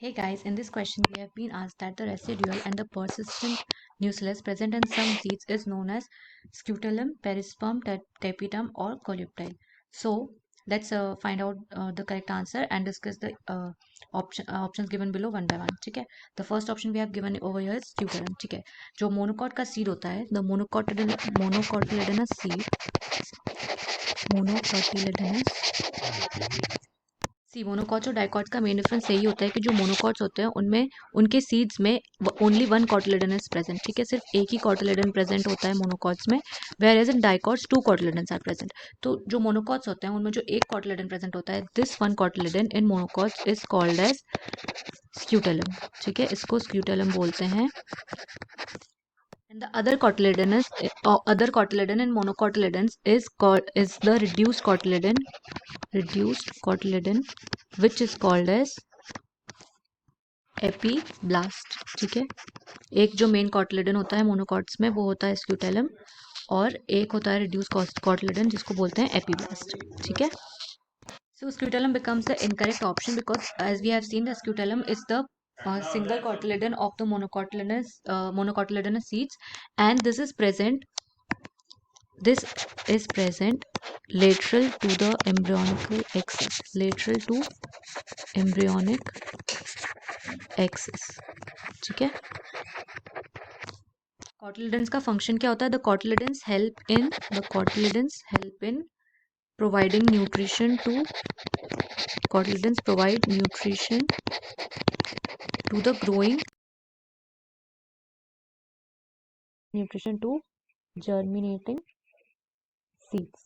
Hey guys, in this question we have been asked that the residual and the persistent nucleus present in some seeds is known as scutellum, perisperm, tapetum or coleoptile. So let's find out the correct answer and discuss the options given below one by one. ठीक है, the first option we have given over here is scutellum. ठीक है, जो monocot का seed होता है, the monocotyledonous seed, monocots और dicots का मेन डिफरेंस यही होता है कि जो मोनोकॉट्स होते हैं उनमें उनके सीड्स में only one cotyledon is present. ठीक है, सिर्फ एक ही कॉटिलेडन प्रेजेंट होता है मोनोकॉट्स में, where as in dicots two cotyledons are present. तो जो मोनोकॉट्स होते हैं उनमें जो एक कॉटिलेडन प्रेजेंट होता है, this one cotyledon in monocots is called as scutellum. ठीक है, इसको स्क्यूटेलम बोलते हैं. And the other cotyledon in monocotyledons is the reduced cotyledon, which is called as epiblast. ठीक है, एक जो मेन कॉटिलेडन होता है मोनोकॉट्स में वो होता है स्क्यूटेलम, और एक होता है रिड्यूस कॉटिलेडन जिसको बोलते हैं एपीब्लास्ट. ठीक है, so scutellum becomes the incorrect option because as we have seen the scutellum is the single cotyledon of the monocotyledonous seeds, and this is present lateral to the embryonic axis. ठीक है, cotyledons का function क्या होता है? The cotyledons help in providing nutrition to cotyledons provide nutrition to the growing to germinating seeds.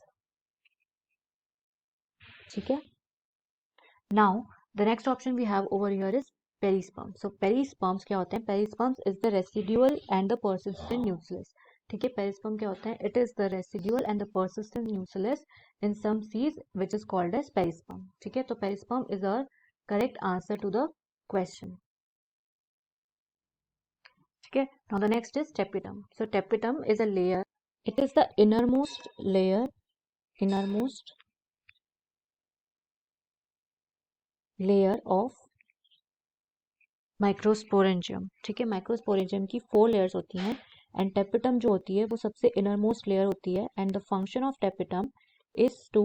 ठीक है, now the next option we have over here is perisperm. So perisperms क्या होते हैं? Perisperms is the residual and the persistent nucleus. ठीक है, perisperm क्या होता है? It is the residual and the persistent nucleus in some seeds which is called as perisperm. ठीक है, तो perisperm is a correct answer to the question. ठीक है, now the next is tapetum. So tapetum is a layer, it is the innermost layer of microsporangium. ठीक है, microsporangium की 4 layers होती हैं एंड टेपिटम जो होती है वो सबसे इनरमोस्ट लेयर होती है. And the function of tapetum is to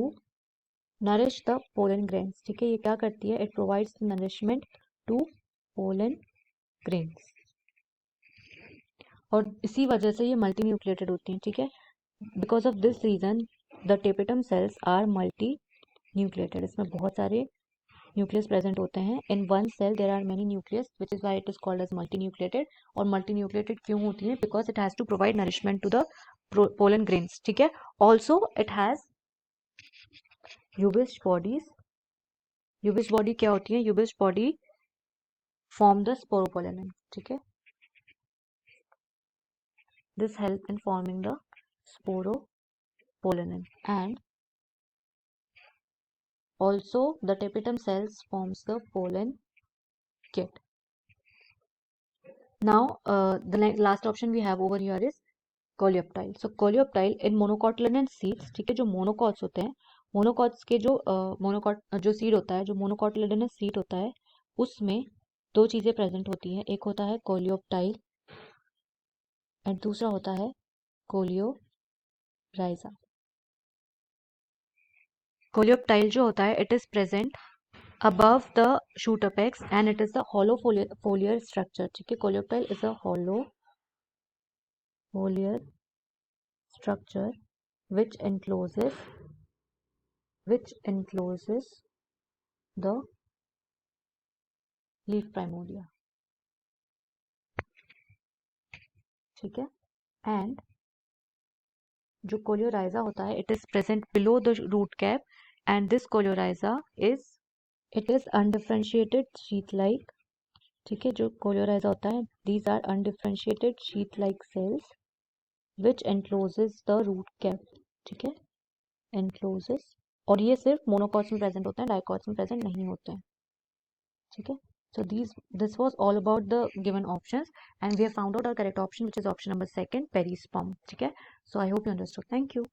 nourish the pollen grains. ठीक है, ये क्या करती है? It provides nourishment to pollen grains, और इसी वजह से ये मल्टी न्यूक्लिएटेड होती हैं. ठीक है, because of this reason the tapetum cells are multinucleated. इसमें बहुत सारे न्यूक्लियस प्रेजेंट होते हैं. In one cell there are many nucleus which is why it is called as multinucleated. और मल्टी न्यूक्लिएटेड क्यों होती है? Because it has to provide nourishment to the pollen grains. ठीक है, also it has Ubisch bodies. Ubisch body क्या होती है? Ubisch body form the स्पोरोपोलेन. ठीक है, this help in forming the sporopollen, and also the tapetum cells forms the pollen kit. Now the last option we have over here is coleoptile. So coleoptile in monocotyledon seeds. ठीक है, जो monocots होते हैं, monocots के जो जो seed होता है, जो मोनोकोटिलेडनस सीड होता है, उसमें दो चीजें प्रेजेंट होती हैं. एक होता है कोलियोप्टाइल एंड दूसरा होता है कोलियोराइजा. कोलियोप्टाइल जो होता है it is present above the shoot apex and it is a hollow foliar structure. ठीक है, coleoptile is a hollow foliar structure which encloses the leaf primordia. ठीक है, and जो कोलियोराइजा होता है it is present below the root cap and this coleorhiza it is undifferentiated sheath like. ठीक है, जो कोलियोराइजा होता है these are undifferentiated sheath like cells which encloses the root cap. ठीक है, encloses, और ये सिर्फ मोनोकॉट्स में प्रेजेंट होते हैं, डाइकॉट्स में प्रेजेंट नहीं होते हैं. ठीक है, so this was all about the given options and we have found out our correct option which is option number 2, perisperm. ठीक है, so I hope you understood. Thank you.